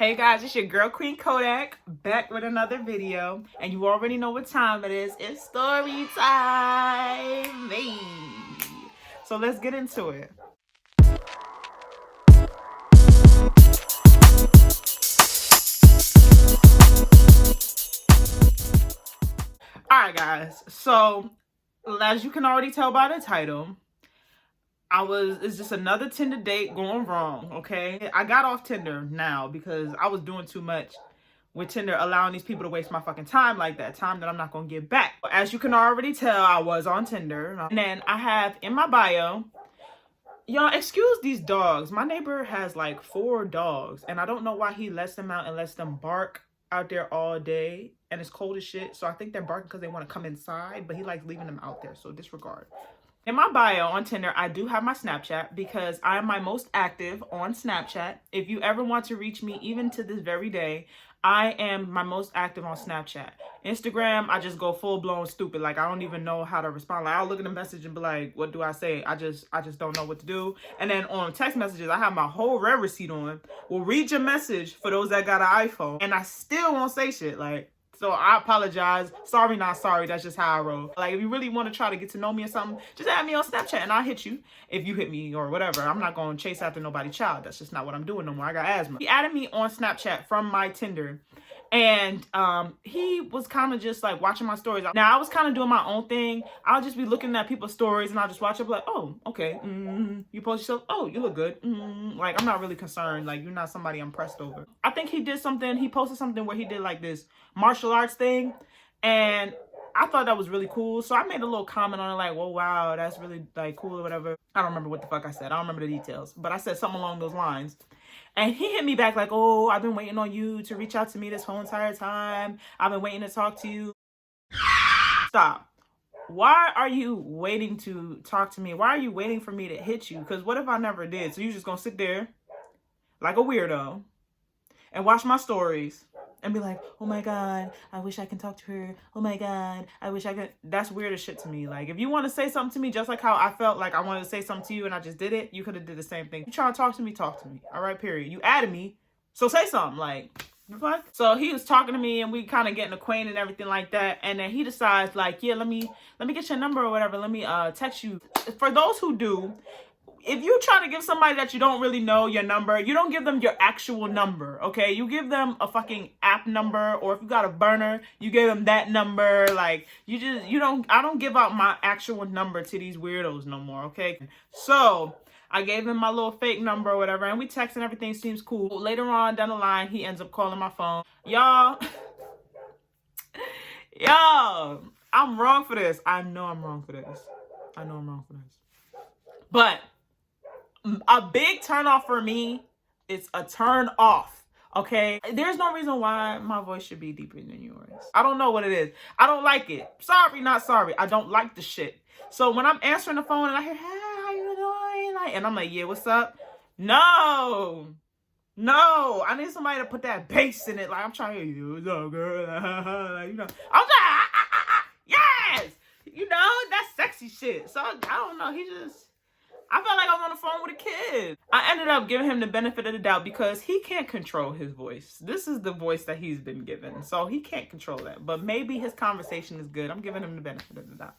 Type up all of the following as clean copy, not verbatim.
Hey guys, it's your girl Queen Kodak back with another video, and you already know what time it is. It's story time. Hey. So let's get into it. Alright guys, so as you can already tell by the title, it's just another Tinder date going wrong, okay? I got off Tinder now because I was doing too much with Tinder, allowing these people to waste my fucking time like that, time that I'm not gonna get back. As you can already tell, I was on Tinder. And then I have in my bio, y'all excuse these dogs. My neighbor has like 4 dogs, and I don't know why he lets them out and lets them bark out there all day, and it's cold as shit. So I think they're barking because they want to come inside, but he likes leaving them out there, so disregard. In my bio on Tinder, I do have my Snapchat because I am my most active on Snapchat. If you ever want to reach me, even to this very day, I am my most active on Snapchat. Instagram, I just go full blown stupid. Like, I don't even know how to respond. Like, I'll look at the message and be like, what do I say? I just don't know what to do. And then on text messages, I have my whole read receipt on. Will read your message for those that got an iPhone. And I still won't say shit. Like, so I apologize. Sorry, not sorry. That's just how I roll. Like, if you really want to try to get to know me or something, just add me on Snapchat and I'll hit you if you hit me or whatever. I'm not going to chase after nobody's child. That's just not what I'm doing no more. I got asthma. He added me on Snapchat from my Tinder. And he was kind of just like watching my stories. Now, I was kind of doing my own thing. I'll just be looking at people's stories and I'll just watch it, like, oh, okay. You post yourself. Oh, you look good. Like, I'm not really concerned. Like, you're not somebody I'm pressed over. I think he did something. He posted something where he did like this martial arts thing. And I thought that was really cool. So I made a little comment on it like, whoa, wow, that's really like cool or whatever. I don't remember what the fuck I said. I don't remember the details. But I said something along those lines. And he hit me back like, oh, I've been waiting on you to reach out to me this whole entire time. I've been waiting to talk to you. Stop. Why are you waiting to talk to me? Why are you waiting for me to hit you? Because what if I never did? So you're just going to sit there like a weirdo and watch my stories and be like, oh my God, I wish I can talk to her. Oh my God, I wish I could. That's weird as shit to me. Like, if you want to say something to me, just like how I felt like I wanted to say something to you and I just did it, you could have did the same thing. You trying to talk to me, talk to me. All right, period. You added me, so say something. Like, the fuck? So he was talking to me and we kind of getting acquainted and everything like that. And then he decides like, yeah, let me get your number or whatever. Let me text you. For those who do, if you try to give somebody that you don't really know your number, you don't give them your actual number, okay? You give them a fucking app number, or if you got a burner, you give them that number. Like, I don't give out my actual number to these weirdos no more, okay? So I gave him my little fake number or whatever, and we text and everything seems cool. Later on down the line, he ends up calling my phone. Y'all, I'm wrong for this. I know I'm wrong for this. But a big turn off for me is a turn off, okay? There's no reason why my voice should be deeper than yours. I don't know what it is. I don't like it. Sorry, not sorry. I don't like the shit. So when I'm answering the phone and I hear, hey, how you doing? Like, and I'm like, yeah, what's up? No, I need somebody to put that bass in it. Like, I'm trying to hear you, what's up, girl? Like, you know, I'm trying, yes! You know, that's sexy shit. So I don't know, I felt like I was on the phone with a kid. I ended up giving him the benefit of the doubt because he can't control his voice. This is the voice that he's been given. So he can't control that. But maybe his conversation is good. I'm giving him the benefit of the doubt.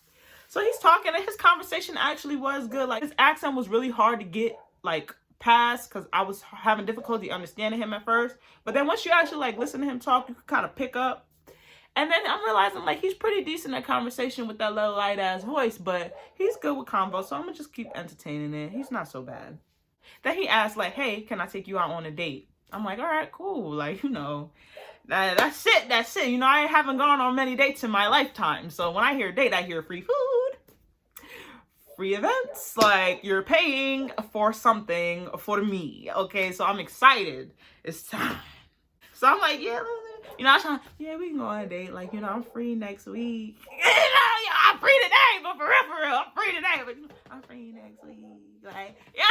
So he's talking and his conversation actually was good. Like, his accent was really hard to get like past because I was having difficulty understanding him at first. But then once you actually like listen to him talk, you can kind of pick up. And then I'm realizing, like, he's pretty decent at conversation with that little light-ass voice, but he's good with convo, so I'm going to just keep entertaining it. He's not so bad. Then he asked, like, hey, can I take you out on a date? I'm like, all right, cool. Like, you know, that's it. You know, I haven't gone on many dates in my lifetime. So when I hear date, I hear free food, free events. Like, you're paying for something for me, okay? So I'm excited. It's time. So I'm like, yeah, you know, yeah, we can go on a date. Like, you know, I'm free next week. You know, I'm free today, but for real, I'm free today. But I'm free next week. Like, yeah.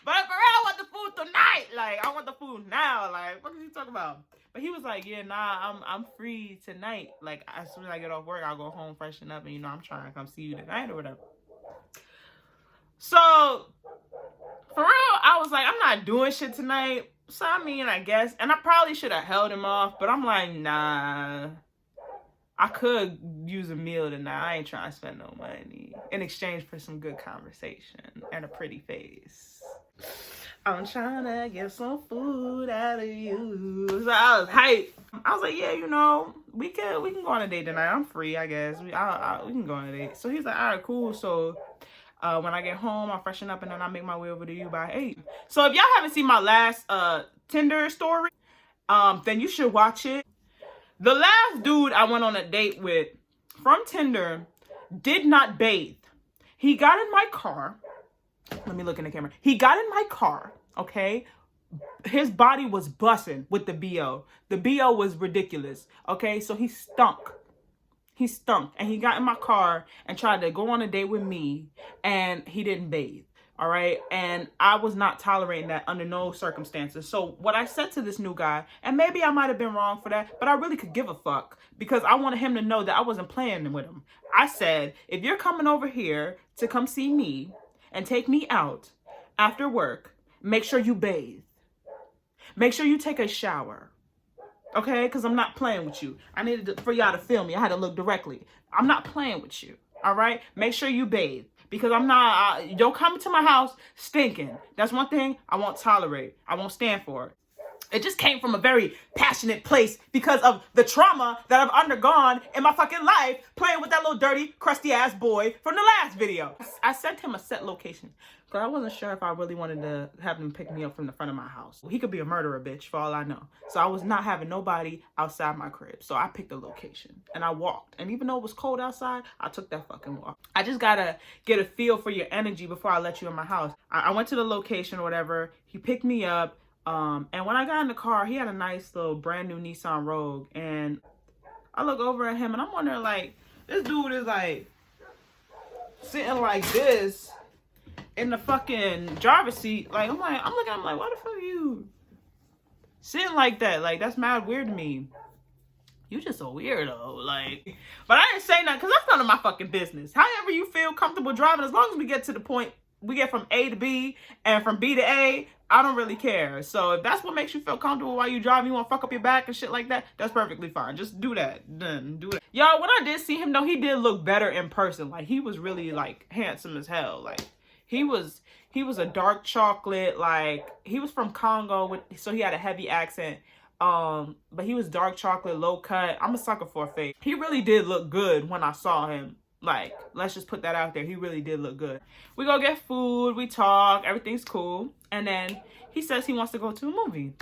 But for real, I want the food tonight. Like, I want the food now. Like, what are you talking about? But he was like, yeah, nah, I'm free tonight. Like, as soon as I get off work, I'll go home, freshen up, and, you know, I'm trying to come see you tonight or whatever. So, for real, I was like, I'm not doing shit tonight. So, I mean, I guess. And I probably should have held him off. But I'm like, nah. I could use a meal tonight. I ain't trying to spend no money in exchange for some good conversation and a pretty face. I'm trying to get some food out of you. So I was hyped. I was like, yeah, you know, we can go on a date tonight. I'm free, I guess. We can go on a date. So he's like, all right, cool. So when I get home, I'll freshen up and then I'll make my way over to you by 8. So if y'all haven't seen my last Tinder story, then you should watch it. The last dude I went on a date with from Tinder did not bathe. He got in my car. Let me look in the camera. He got in my car, okay? His body was bussing with the BO. The BO was ridiculous, okay? So he stunk. He stunk. And he got in my car and tried to go on a date with me, and he didn't bathe, all right? And I was not tolerating that under no circumstances. So what I said to this new guy, and maybe I might have been wrong for that, but I really could give a fuck because I wanted him to know that I wasn't playing with him. I said, if you're coming over here to come see me and take me out after work, make sure you bathe. Make sure you take a shower. Okay? Because I'm not playing with you. I needed for y'all to feel me. I had to look directly. I'm not playing with you. All right? Make sure you bathe. Because I'm not, don't come to my house stinking. That's one thing I won't tolerate. I won't stand for it. It just came from a very passionate place because of the trauma that I've undergone in my fucking life playing with that little dirty, crusty ass boy from the last video. I sent him a set location because I wasn't sure if I really wanted to have him pick me up from the front of my house. He could be a murderer, bitch, for all I know. So I was not having nobody outside my crib. So I picked a location and I walked. And even though it was cold outside, I took that fucking walk. I just gotta get a feel for your energy before I let you in my house. I went to the location or whatever. He picked me up. And when I got in the car, he had a nice little brand new Nissan Rogue. And I look over at him and I'm wondering, like, this dude is like sitting like this in the fucking driver's seat. Like, I'm looking at him like, why the fuck are you sitting like that? Like, that's mad weird to me. You just a weirdo. Like, but I didn't say nothing because that's none of my fucking business. However you feel comfortable driving, as long as we get to the point, we get from A to B and from B to A, I don't really care. So if that's what makes you feel comfortable while you drive, you want to fuck up your back and shit like that, that's perfectly fine. Just do that. Then do it. Y'all, when I did see him though, he did look better in person. Like, he was really like handsome as hell. Like, he was a dark chocolate. Like, he was from Congo, so he had a heavy accent. But he was dark chocolate, low cut. I'm a sucker for a face. He really did look good when I saw him. Like, let's just put that out there. He really did look good. We go get food, we talk, everything's cool. And then he says he wants to go to a movie.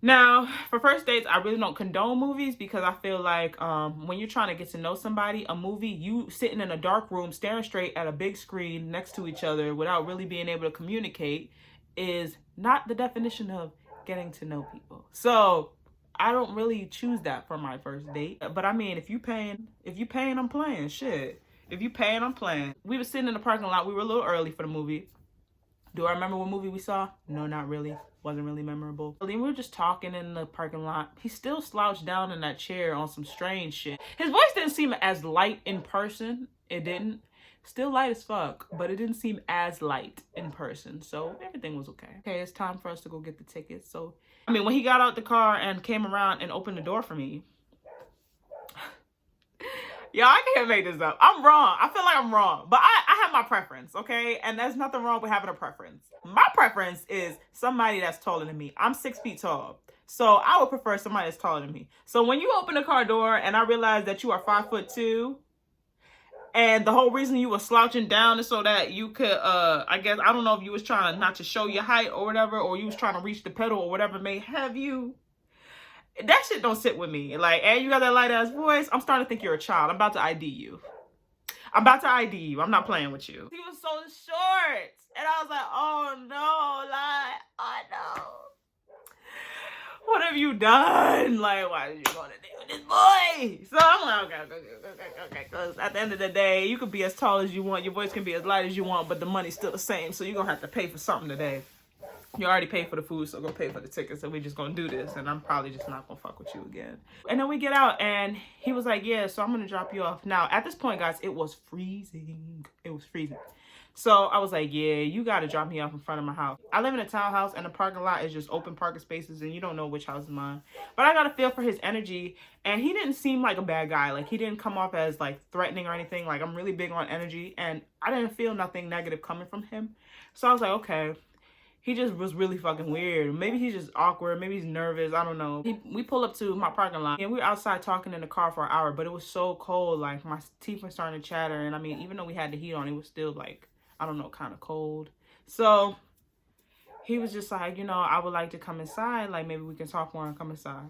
Now, for first dates, I really don't condone movies because I feel like when you're trying to get to know somebody, a movie, you sitting in a dark room, staring straight at a big screen next to each other without really being able to communicate is not the definition of getting to know people. So I don't really choose that for my first date. But I mean, if you paying, I'm playing. Shit. If you paying, I'm playing. We were sitting in the parking lot. We were a little early for the movie. Do I remember what movie we saw? No, not really. Wasn't really memorable. We were just talking in the parking lot. He still slouched down in that chair on some strange shit. His voice didn't seem as light in person. It didn't. Still light as fuck, but it didn't seem as light in person. So everything was okay. Okay, it's time for us to go get the tickets. So I mean, when he got out the car and came around and opened the door for me, y'all, I can't make this up. I'm wrong. I feel like I'm wrong. But I have my preference, okay? And there's nothing wrong with having a preference. My preference is somebody that's taller than me. I'm 6 feet tall. So I would prefer somebody that's taller than me. So when you open the car door and I realize that you are 5'2", and the whole reason you were slouching down is so that you could, I guess, I don't know if you was trying not to show your height or whatever, or you was trying to reach the pedal or whatever may have you. That shit don't sit with me. Like, and you got that light ass voice, I'm starting to think you're a child. I'm about to ID you. I'm not playing with you. He was so short. And I was like, oh no, like, oh no. What have you done? Like, why did you go to date with this boy? So I'm like, okay. Because at the end of the day, you could be as tall as you want. Your voice can be as light as you want, but the money's still the same. So you're going to have to pay for something today. You already paid for the food, so go pay for the tickets. So we're just going to do this. And I'm probably just not going to fuck with you again. And then we get out and he was like, yeah, so I'm going to drop you off. Now, at this point, guys, it was freezing. It was freezing. So I was like, yeah, you got to drop me off in front of my house. I live in a townhouse and the parking lot is just open parking spaces and you don't know which house is mine. But I got a feel for his energy and he didn't seem like a bad guy. Like he didn't come off as like threatening or anything. Like I'm really big on energy and I didn't feel nothing negative coming from him. So I was like, okay. He just was really fucking weird. Maybe he's just awkward. Maybe he's nervous. I don't know. We pull up to my parking lot and we were outside talking in the car for an hour, but it was so cold. Like my teeth were starting to chatter. And I mean, even though we had the heat on, it was still like, I don't know, kind of cold. So he was just like, you know, I would like to come inside. Like maybe we can talk more and come inside.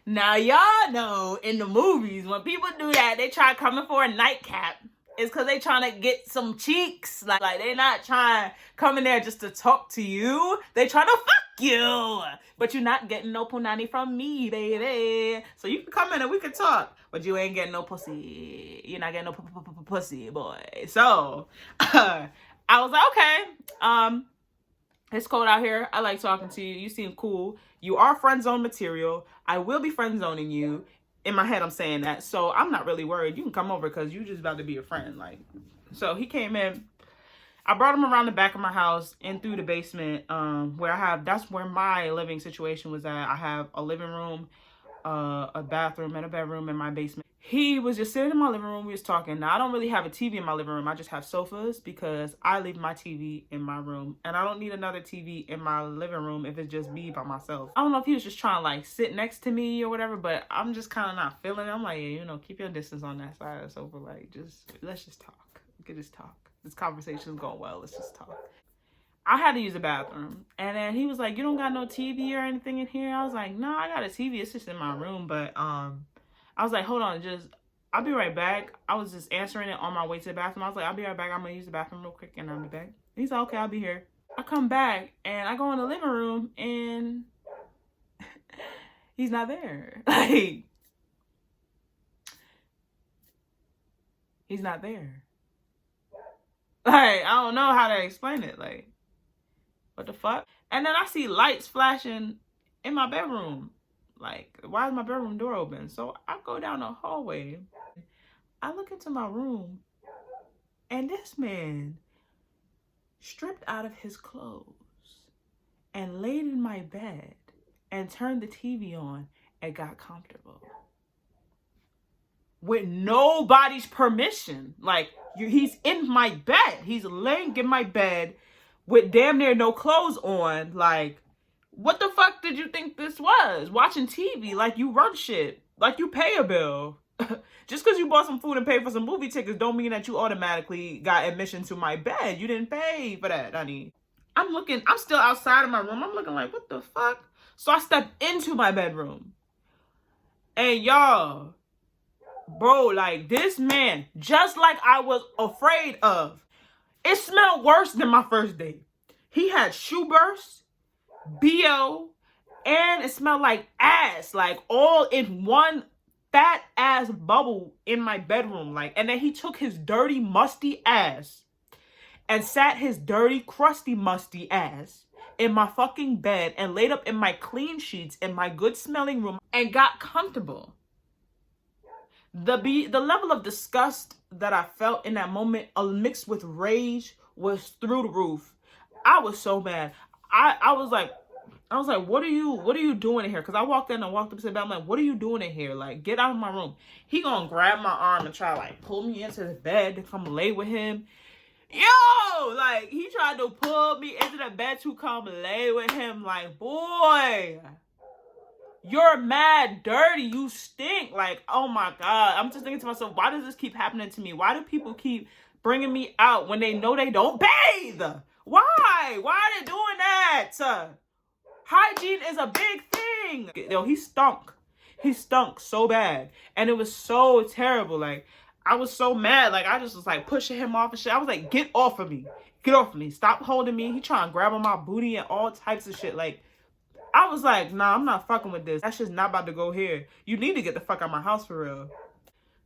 Now y'all know in the movies, when people do that, they try coming for a nightcap. It's because they trying to get some cheeks. Like they not trying to come in there just to talk to you. They trying to fuck you. But you're not getting no punani from me, baby. So you can come in and we can talk. But you ain't getting no pussy. You're not getting no pussy, boy. So I was like, okay. It's cold out here. I like talking to you. You seem cool. You are friend zone material. I will be friend zoning you. In my head, I'm saying that. So I'm not really worried. You can come over because you just about to be a friend. Like, so he came in. I brought him around the back of my house and through the basement, where that's where my living situation was at. I have a living room, a bathroom, and a bedroom in my basement. He was just sitting in my living room. We was talking. Now, I don't really have a TV in my living room. I just have sofas because I leave my TV in my room. And I don't need another TV in my living room if it's just me by myself. I don't know if he was just trying to like sit next to me or whatever, but I'm just kind of not feeling it. I'm like, yeah, you know, keep your distance on that side of the sofa. Like, let's just talk. We could just talk. This conversation's going well. Let's just talk. I had to use the bathroom. And then he was like, you don't got no TV or anything in here? I was like, no, I got a TV. It's just in my room. But, I was like, hold on, I'll be right back. I was just answering it on my way to the bathroom. I was like, I'll be right back. I'm going to use the bathroom real quick and I'll be back. And he's like, okay, I'll be here. I come back and I go in the living room and he's not there. Like, he's not there. Like, I don't know how to explain it. Like, what the fuck? And then I see lights flashing in my bedroom. Like, why is my bedroom door open? So I go down the hallway. I look into my room. And this man stripped out of his clothes and laid in my bed and turned the TV on and got comfortable. With nobody's permission. Like, he's in my bed. He's laying in my bed with damn near no clothes on. Like, what the fuck did you think this was? Watching TV like you run shit. Like you pay a bill. Just because you bought some food and paid for some movie tickets don't mean that you automatically got admission to my bed. You didn't pay for that, honey. I'm still outside of my room. I'm looking like, what the fuck? So I stepped into my bedroom. And y'all, bro, like this man, just like I was afraid of, it smelled worse than my first date. He had shoe bursts, BO, and it smelled like ass, like all in one fat ass bubble in my bedroom. Like, and then he took his dirty, musty ass and sat his dirty, crusty, musty ass in my fucking bed and laid up in my clean sheets in my good smelling room and got comfortable. The level of disgust that I felt in that moment, mixed with rage, was through the roof. I was so mad. I was like, what are you doing in here? Because I walked in and walked up to the bed. I'm like, what are you doing in here? Like, get out of my room. He gonna grab my arm and try to like pull me into the bed to come lay with him. Yo, like he tried to pull me into the bed to come lay with him. Like, boy, you're mad dirty. You stink. Like, oh my God. I'm just thinking to myself, why does this keep happening to me? Why do people keep bringing me out when they know they don't bathe? Why? Why are they doing that? Hygiene is a big thing. Yo, he stunk. He stunk so bad. And it was so terrible. Like, I was so mad. Like, I just was like pushing him off and shit. I was like, get off of me. Get off of me. Stop holding me. He trying to grab on my booty and all types of shit. Like, I was like, nah, I'm not fucking with this. That shit's not about to go here. You need to get the fuck out of my house for real.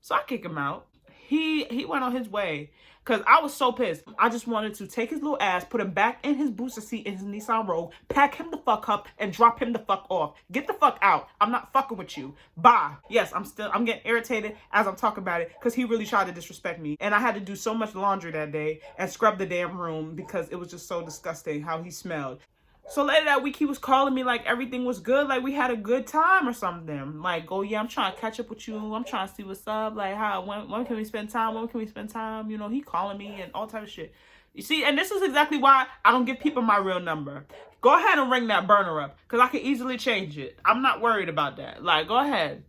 So I kick him out. he went on his way. Cause I was so pissed. I just wanted to take his little ass, put him back in his booster seat in his Nissan Rogue, pack him the fuck up, and drop him the fuck off. Get the fuck out. I'm not fucking with you. Bye. Yes, I'm getting irritated as I'm talking about it because he really tried to disrespect me. And I had to do so much laundry that day and scrub the damn room because it was just so disgusting how he smelled. So later that week, he was calling me like everything was good, like we had a good time or something. Like, oh yeah, I'm trying to catch up with you. I'm trying to see what's up. Like, when can we spend time? When can we spend time? You know, he calling me and all type of shit. You see, and this is exactly why I don't give people my real number. Go ahead and ring that burner up because I can easily change it. I'm not worried about that. Like, go ahead.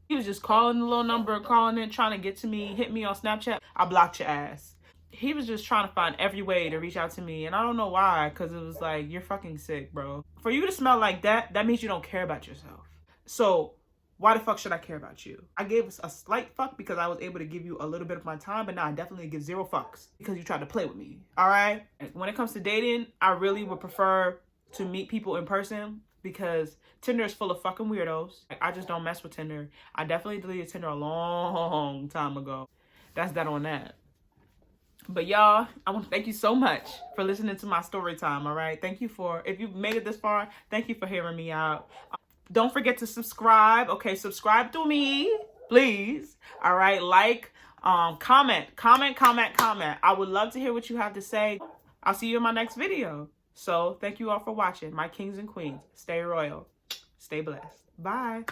He was just calling the little number, calling it, trying to get to me, hit me on Snapchat. I blocked your ass. He was just trying to find every way to reach out to me. And I don't know why, because it was like, you're fucking sick, bro. For you to smell like that, that means you don't care about yourself. So why the fuck should I care about you? I gave a slight fuck because I was able to give you a little bit of my time, but now I definitely give 0 fucks because you tried to play with me. All right? And when it comes to dating, I really would prefer to meet people in person because Tinder is full of fucking weirdos. I just don't mess with Tinder. I definitely deleted Tinder a long time ago. That's that on that. But y'all, I want to thank you so much for listening to my story time, all right? Thank you if you've made it this far, thank you for hearing me out. Don't forget to subscribe, okay? Subscribe to me, please, all right? Like, comment. I would love to hear what you have to say. I'll see you in my next video. So thank you all for watching. My kings and queens, stay royal, stay blessed. Bye.